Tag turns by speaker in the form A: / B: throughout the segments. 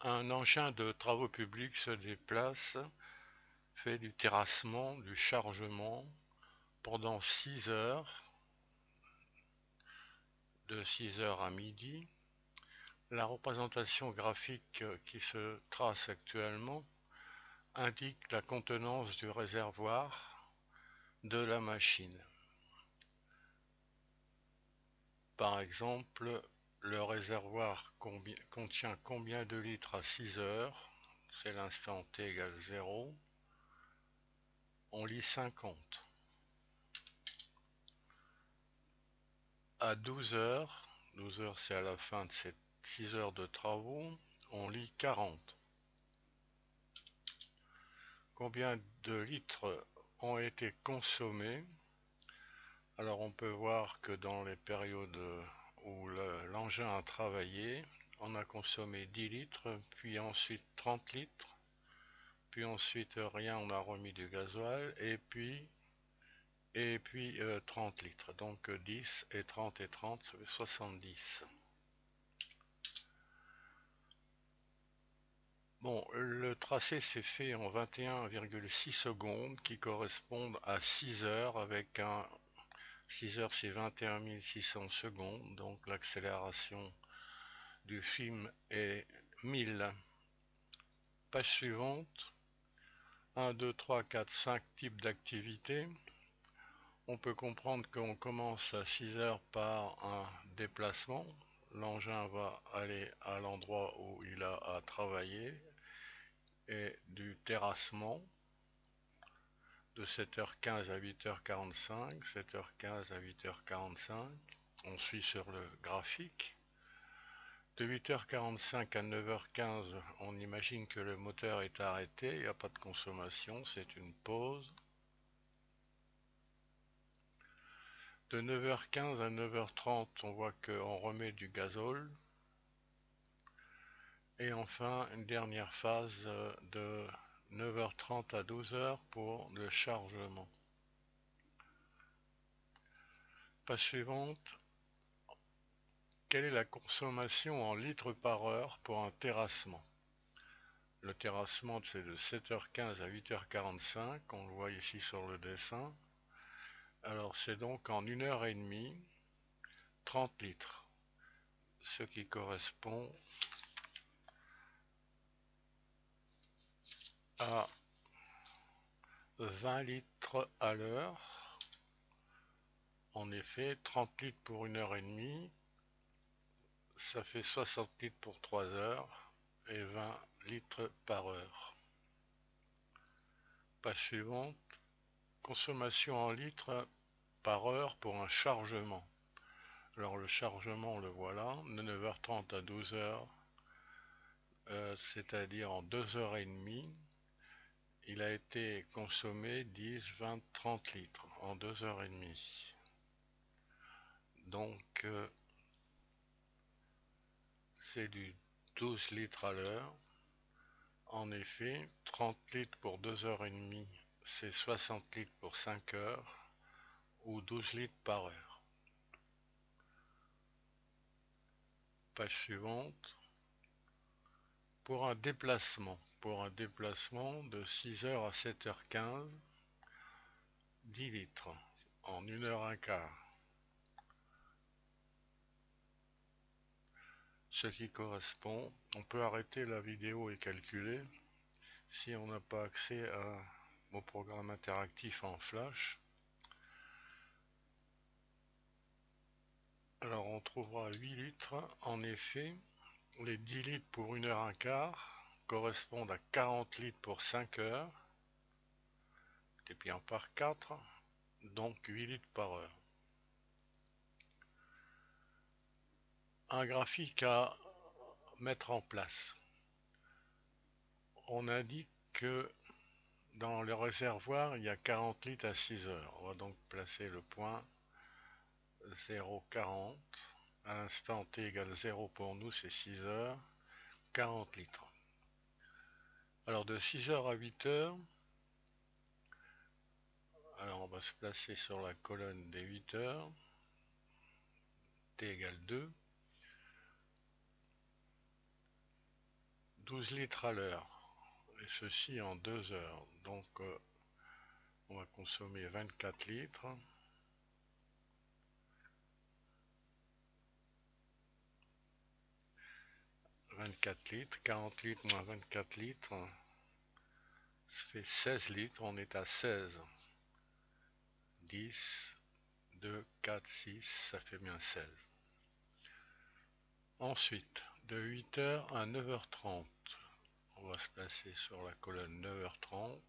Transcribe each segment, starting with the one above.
A: Un engin de travaux publics se déplace, fait du terrassement, du chargement pendant 6 heures, de 6 heures à midi. La représentation graphique qui se trace actuellement indique la contenance du réservoir de la machine. Par exemple, le réservoir contient combien de litres à 6 heures? C'est l'instant t égale 0. On lit 50. À 12 heures, 12 heures c'est à la fin de ces 6 heures de travaux, on lit 40. Combien de litres ont été consommés? Alors on peut voir que dans les périodes où l'engin a travaillé, on a consommé 10 litres, puis ensuite 30 litres, puis ensuite rien, on a remis du gasoil, et puis 30 litres. Donc 10 et 30 et 30, ça fait 70. Bon, le tracé s'est fait en 21,6 secondes qui correspondent à 6 heures avec un 6 heures c'est 21 600 secondes, donc l'accélération du film est 1000. Page suivante, 1, 2, 3, 4, 5 types d'activités. On peut comprendre qu'on commence à 6 heures par un déplacement. L'engin va aller à l'endroit où il a à travailler et du terrassement de 7h15 à 8h45, 7h15 à 8h45. On suit sur le graphique. De 8h45 à 9h15, on imagine que le moteur est arrêté, il n'y a pas de consommation, c'est une pause. De 9h15 à 9h30, on voit qu'on remet du gazole. Et enfin, une dernière phase de 9h30 à 12h pour le chargement. Page suivante. Quelle est la consommation en litres par heure pour un terrassement? Le terrassement, c'est de 7h15 à 8h45, on le voit ici sur le dessin. Alors c'est donc en 1h30, 30 litres, ce qui correspond à 20 litres à l'heure. En effet, 30 litres pour 1h30, ça fait 60 litres pour 3 heures et 20 litres par heure. Page suivante, consommation en litres par heure pour un chargement. Alors le chargement, le voilà, de 9h30 à 12h, c'est-à-dire en 2h30, il a été consommé 10, 20, 30 litres en 2h30. Donc c'est du 12 litres à l'heure. En effet, 30 litres pour 2h30, c'est 60 litres pour 5 heures ou 12 litres par heure. Page suivante. Pour un déplacement de 6h à 7h15, 10 litres en 1h15. Ce qui correspond, on peut arrêter la vidéo et calculer si on n'a pas accès au programme interactif en flash. Alors on trouvera 8 litres. En effet, les 10 litres pour 1h15 correspondent à 40 litres pour 5 heures, multipliant par 4, donc 8 litres par heure. Un graphique à mettre en place. On indique que dans le réservoir, il y a 40 litres à 6 heures. On va donc placer le point 0,40. À l'instant t égale 0 pour nous, c'est 6 heures. 40 litres. Alors de 6 heures à 8 heures, alors on va se placer sur la colonne des 8 heures. T égale 2. 12 litres à l'heure, et ceci en 2 heures. Donc on va consommer 24 litres. 24 litres, 40 litres moins 24 litres, ça fait 16 litres, on est à 16. 10, 2, 4, 6, ça fait bien 16. Ensuite, de 8h à 9h30, on va se placer sur la colonne 9h30.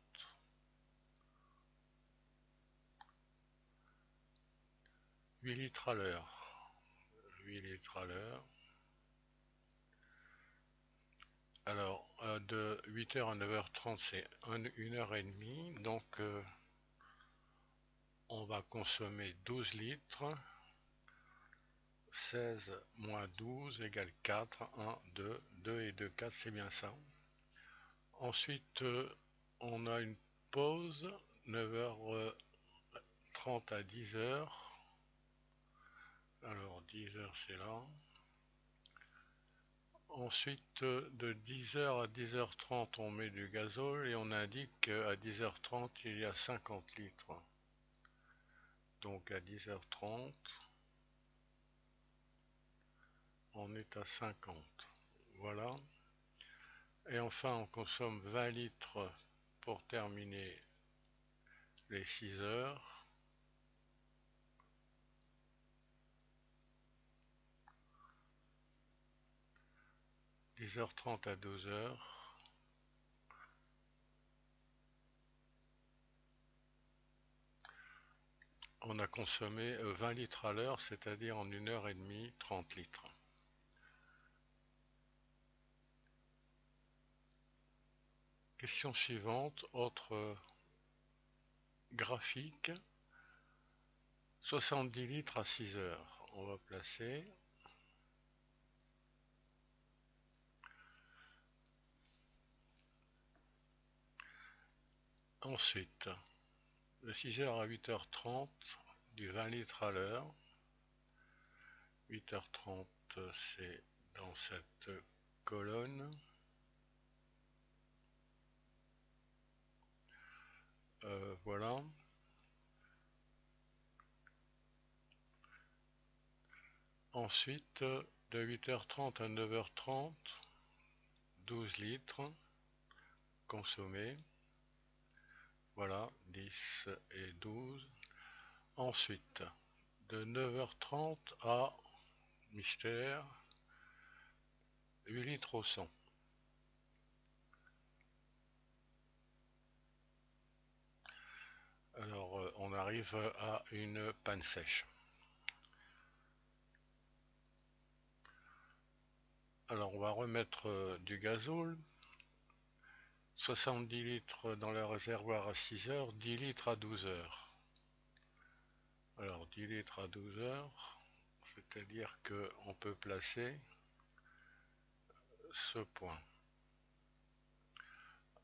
A: 8 litres à l'heure. 8 litres à l'heure. Alors, de 8h à 9h30, c'est 1h30. Donc, on va consommer 12 litres. 16 moins 12 égale 4. 1, 2, 2 et 2, 4, c'est bien ça. Ensuite, on a une pause, 9h30 à 10h. Alors, 10h, c'est là. Ensuite, de 10h à 10h30, on met du gazole et on indique qu'à 10h30, il y a 50 litres. Donc, à 10h30, on est à 50. Voilà. Et enfin, on consomme 20 litres pour terminer les 6 heures. 10h30 à 12h. On a consommé 20 litres à l'heure, c'est-à-dire en 1h30, 30 litres. Question suivante, autre graphique. 70 litres à 6 heures. On va placer. Ensuite, de 6h à 8h30, du 20 litres à l'heure. 8h30, c'est dans cette colonne. Voilà. Ensuite, de 8h30 à 9h30, 12 litres consommés. Voilà, 10 et 12. Ensuite, de 9h30 à mystère, 8 litres au 100. Alors, on arrive à une panne sèche. Alors, on va remettre du gazole. 70 litres dans le réservoir à 6 heures, 10 litres à 12 heures. Alors, 10 litres à 12 heures, c'est-à-dire qu'on peut placer ce point.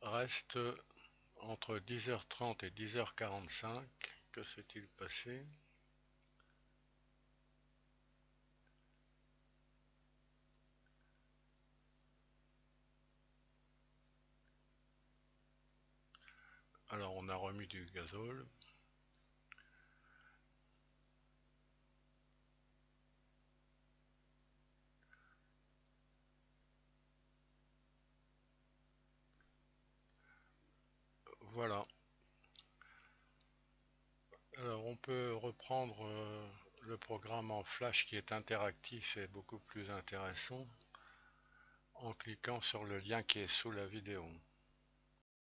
A: Reste entre 10h30 et 10h45, que s'est-il passé? Alors, on a remis du gazole. Voilà. Alors, on peut reprendre le programme en flash qui est interactif et beaucoup plus intéressant en cliquant sur le lien qui est sous la vidéo.